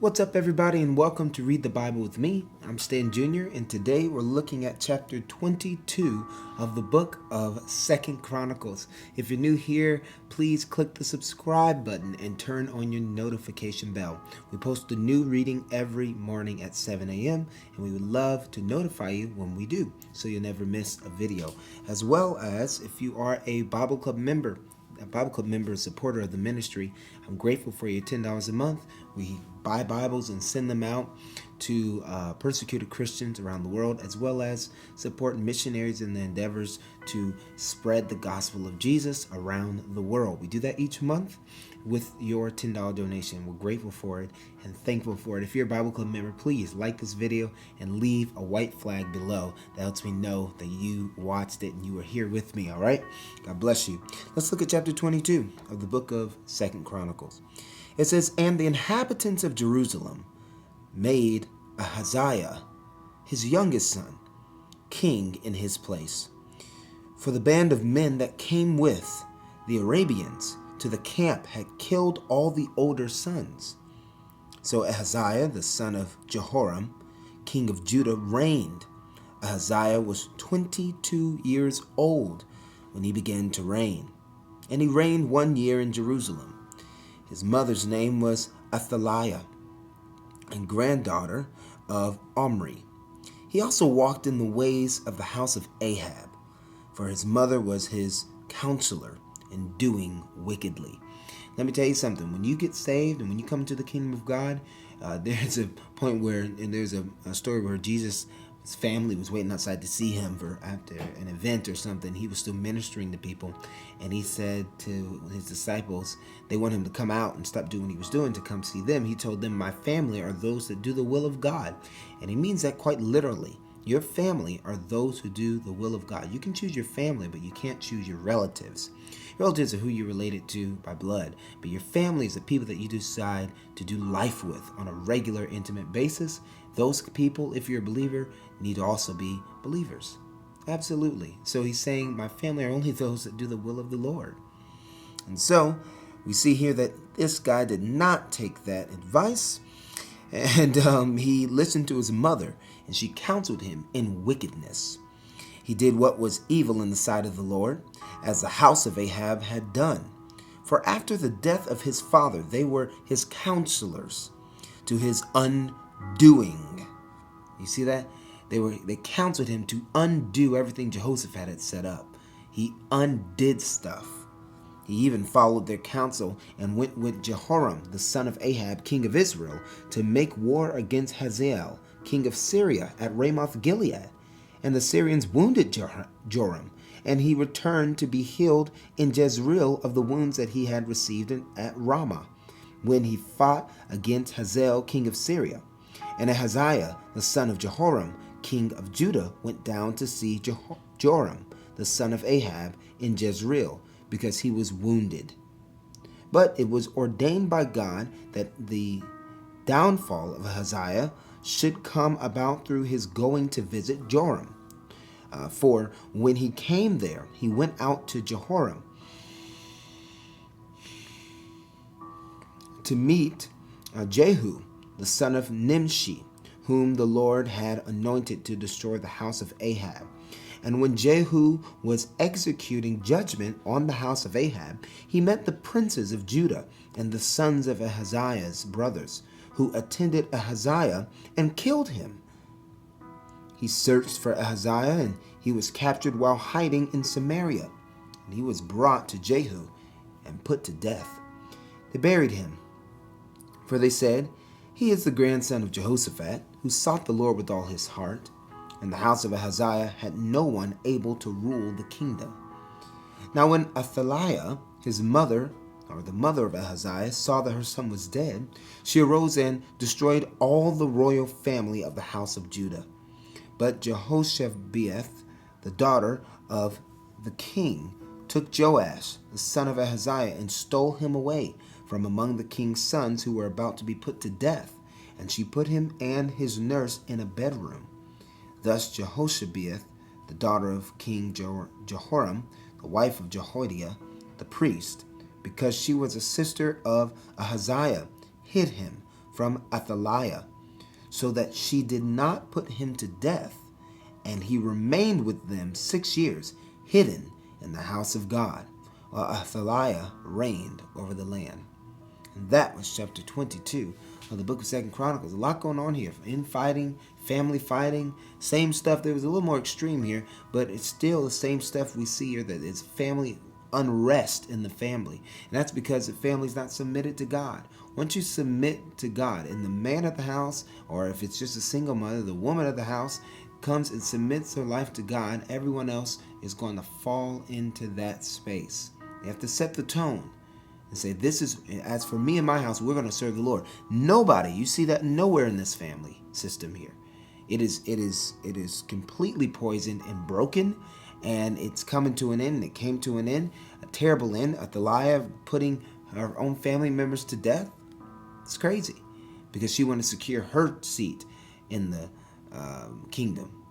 What's up, everybody, and welcome to Read the Bible with me. I'm Stan Jr., and today we're looking at chapter 22 of the book of 2 Chronicles. If you're new here, please click the subscribe button and turn on your notification bell. We post a new reading every morning at 7 a.m., and we would love to notify you when we do, so you'll never miss a video. As well as, if you are a Bible Club member, supporter of the ministry, I'm grateful for your $10 a month. We buy Bibles and send them out to persecuted Christians around the world, as well as support missionaries in their endeavors to spread the gospel of Jesus around the world. We do that each month with your $10 donation. We're grateful for it and thankful for it. If you're a Bible Club member, please like this video and leave a white flag below. That helps me know that you watched it and you were here with me, all right? God bless you. Let's look at chapter 22 of the book of 2 Chronicles. It says, "And the inhabitants of Jerusalem made Ahaziah, his youngest son, king in his place. For the band of men that came with the Arabians to the camp had killed all the older sons. So Ahaziah, the son of Jehoram, king of Judah, reigned. Ahaziah was 22 years old when he began to reign, and he reigned 1 year in Jerusalem. His mother's name was Athaliah, and granddaughter of Omri. He also walked in the ways of the house of Ahab, for his mother was his counselor in doing wickedly." Let me tell you something. When you get saved and when you come to the kingdom of God, there's a point where, and there's a story where Jesus' family was waiting outside to see him after an event or something. He was still ministering to people, and he said to his disciples, they want him to come out and stop doing what he was doing to come see them. He told them, "My family are those that do the will of God." And he means that quite literally. Your family are those who do the will of God. You can choose your family, but you can't choose your relatives. Relatives are who you're related to by blood, but your family is the people that you decide to do life with on a regular, intimate basis. Those people, if you're a believer, need to also be believers. Absolutely. So he's saying, my family are only those that do the will of the Lord. And so we see here that this guy did not take that advice, and he listened to his mother, and she counseled him in wickedness. He did what was evil in the sight of the Lord, as the house of Ahab had done. For after the death of his father, they were his counselors to his undoing. You see that? They counseled him to undo everything Jehoshaphat had set up. He undid stuff. He even followed their counsel and went with Jehoram, the son of Ahab, king of Israel, to make war against Hazael, king of Syria, at Ramoth Gilead. And the Syrians wounded Joram, and he returned to be healed in Jezreel of the wounds that he had received at Ramah, when he fought against Hazael, king of Syria. And Ahaziah, the son of Jehoram, king of Judah, went down to see Joram, the son of Ahab, in Jezreel, because he was wounded. But it was ordained by God that the downfall of Ahaziah should come about through his going to visit Joram. For when he came there, he went out to Jehoram to meet Jehu, the son of Nimshi, whom the Lord had anointed to destroy the house of Ahab. And when Jehu was executing judgment on the house of Ahab, he met the princes of Judah and the sons of Ahaziah's brothers, who attended Ahaziah and killed him. He searched for Ahaziah, and he was captured while hiding in Samaria. And he was brought to Jehu and put to death. They buried him, for they said, "He is the grandson of Jehoshaphat, who sought the Lord with all his heart." And the house of Ahaziah had no one able to rule the kingdom. Now when Athaliah, his mother, or the mother of Ahaziah, saw that her son was dead, she arose and destroyed all the royal family of the house of Judah. But Jehoshabeath, the daughter of the king, took Joash, the son of Ahaziah, and stole him away from among the king's sons who were about to be put to death, and she put him and his nurse in a bedroom. Thus Jehoshabeath, the daughter of King Jehoram, the wife of Jehoiada, the priest, because she was a sister of Ahaziah, hid him from Athaliah, so that she did not put him to death. And he remained with them 6 years, hidden in the house of God, while Athaliah reigned over the land. And that was chapter 22 of the book of 2 Chronicles. A lot going on here. Infighting, family fighting, same stuff. There was a little more extreme here, but it's still the same stuff we see here, that it's family unrest in the family. And that's because the family's not submitted to God. Once you submit to God, and the man of the house, or if it's just a single mother, the woman of the house comes and submits her life to God, everyone else is going to fall into that space. You have to set the tone and say, this is, as for me and my house, we're going to serve the Lord. Nobody, you see that nowhere in this family system here. It is completely poisoned and broken, and it's coming to an end. And it came to an end, a terrible end. Athaliah putting her own family members to death. It's crazy, because she wanted to secure her seat in the kingdom.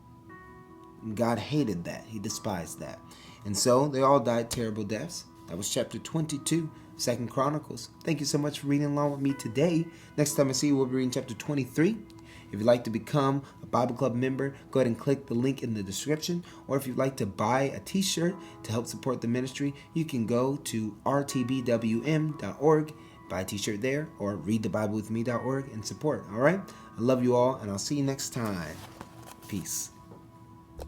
God hated that. He despised that. And so they all died terrible deaths. That was chapter 22, 2 Chronicles. Thank you so much for reading along with me today. Next time I see you, we'll be reading chapter 23. If you'd like to become a Bible Club member, go ahead and click the link in the description. Or if you'd like to buy a t-shirt to help support the ministry, you can go to RTBWM.org, buy a t-shirt there, or readthebiblewithme.org and support. All right? I love you all, and I'll see you next time. Peace.